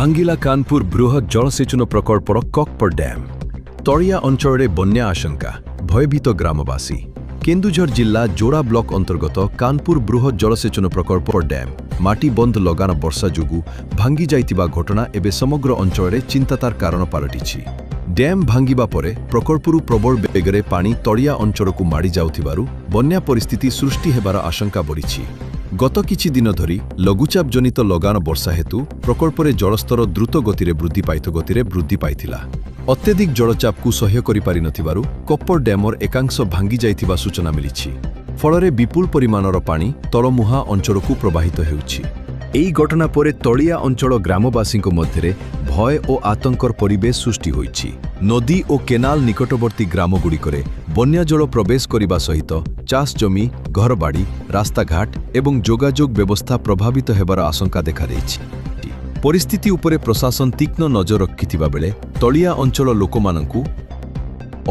ଭାଙ୍ଗିଲା କାନପୁର ବୃହତ୍ ଜଳସେଚନ ପ୍ରକଳ୍ପର କକପର ଡ୍ୟାମ୍। ତଳିଆ ଅଞ୍ଚଳରେ ବନ୍ୟା ଆଶଙ୍କା, ଭୟଭୀତ ଗ୍ରାମବାସୀ। କେନ୍ଦୁଝର ଜିଲ୍ଲା ଯୋଡ଼ା ବ୍ଲକ ଅନ୍ତର୍ଗତ କାନପୁର ବୃହତ୍ ଜଳସେଚନ ପ୍ରକଳ୍ପ ଡ୍ୟାମ୍ ମାଟି ବନ୍ଧ ଲଗାଣ ବର୍ଷା ଯୋଗୁଁ ଭାଙ୍ଗି ଯାଇଥିବା ଘଟଣା ଏବେ ସମଗ୍ର ଅଞ୍ଚଳରେ ଚିନ୍ତାର କାରଣ ପାଲଟିଛି। ଡ୍ୟାମ୍ ଭାଙ୍ଗିବା ପରେ ପ୍ରକଳ୍ପରୁ ପ୍ରବଳ ବେଗରେ ପାଣି ତଳିଆ ଅଞ୍ଚଳକୁ ମାଡ଼ି ଯାଉଥିବାରୁ ବନ୍ୟା ପରିସ୍ଥିତି ସୃଷ୍ଟି ହେବାର ଆଶଙ୍କା ବଢ଼ିଛି। ଗତ କିଛି ଦିନ ଧରି ଲଘୁଚାପ ଜନିତ ଲଗାଣ ବର୍ଷା ହେତୁ ପ୍ରକଳ୍ପରେ ଜଳସ୍ତର ଦ୍ରୁତ ଗତିରେ ବୃଦ୍ଧି ପାଇଥିଲା। ଅତ୍ୟଧିକ ଜଳଚାପକୁ ସହ୍ୟ କରିପାରିନଥିବାରୁ କପର ଡ୍ୟାମର ଏକାଂଶ ଭାଙ୍ଗି ଯାଇଥିବା ସୂଚନା ମିଳିଛି। ଫଳରେ ବିପୁଳ ପରିମାଣର ପାଣି ତଳମୁହାଁ ଅଞ୍ଚଳକୁ ପ୍ରବାହିତ ହେଉଛି। ଏହି ଘଟଣା ପରେ ତଳିଆ ଅଞ୍ଚଳ ଗ୍ରାମବାସୀଙ୍କ ମଧ୍ୟରେ ଭୟ ଓ ଆତଙ୍କର ପରିବେଶ ସୃଷ୍ଟି ହୋଇଛି। ନଦୀ ଓ କେନାଲ ନିକଟବର୍ତ୍ତୀ ଗ୍ରାମଗୁଡ଼ିକରେ ବନ୍ୟା ଜଳ ପ୍ରବେଶ କରିବା ସହିତ ଚାଷ ଜମି, ଘରବାଡ଼ି, ରାସ୍ତାଘାଟ ଏବଂ ଯୋଗାଯୋଗ ବ୍ୟବସ୍ଥା ପ୍ରଭାବିତ ହେବାର ଆଶଙ୍କା ଦେଖାଦେଇଛି। ପରିସ୍ଥିତି ଉପରେ ପ୍ରଶାସନ ତୀକ୍ଷ୍ଣ ନଜର ରଖିଥିବା ବେଳେ ତଳିଆ ଅଞ୍ଚଳ ଲୋକମାନଙ୍କୁ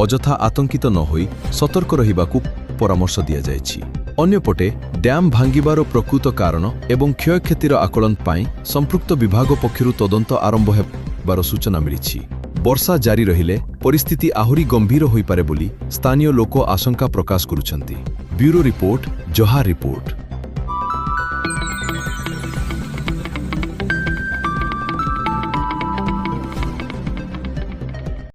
ଅଯଥା ଆତଙ୍କିତ ନ ହୋଇ ସତର୍କ ରହିବାକୁ ପରାମର୍ଶ ଦିଆଯାଇଛି। ଅନ୍ୟପଟେ ଡ୍ୟାମ୍ ଭାଙ୍ଗିବାର ପ୍ରକୃତ କାରଣ ଏବଂ କ୍ଷୟକ୍ଷତିର ଆକଳନ ପାଇଁ ସମ୍ପୃକ୍ତ ବିଭାଗ ପକ୍ଷରୁ ତଦନ୍ତ ଆରମ୍ଭ ହେବାର ସୂଚନା ମିଳିଛି। ବର୍ଷା ଜାରି ରହିଲେ ପରିସ୍ଥିତି ଆହୁରି ଗମ୍ଭୀର ହୋଇପାରେ ବୋଲି ସ୍ଥାନୀୟ ଲୋକ ଆଶଙ୍କା ପ୍ରକାଶ କରୁଛନ୍ତି। ବ୍ୟୁରୋ ରିପୋର୍ଟ, ଜହା ରିପୋର୍ଟ।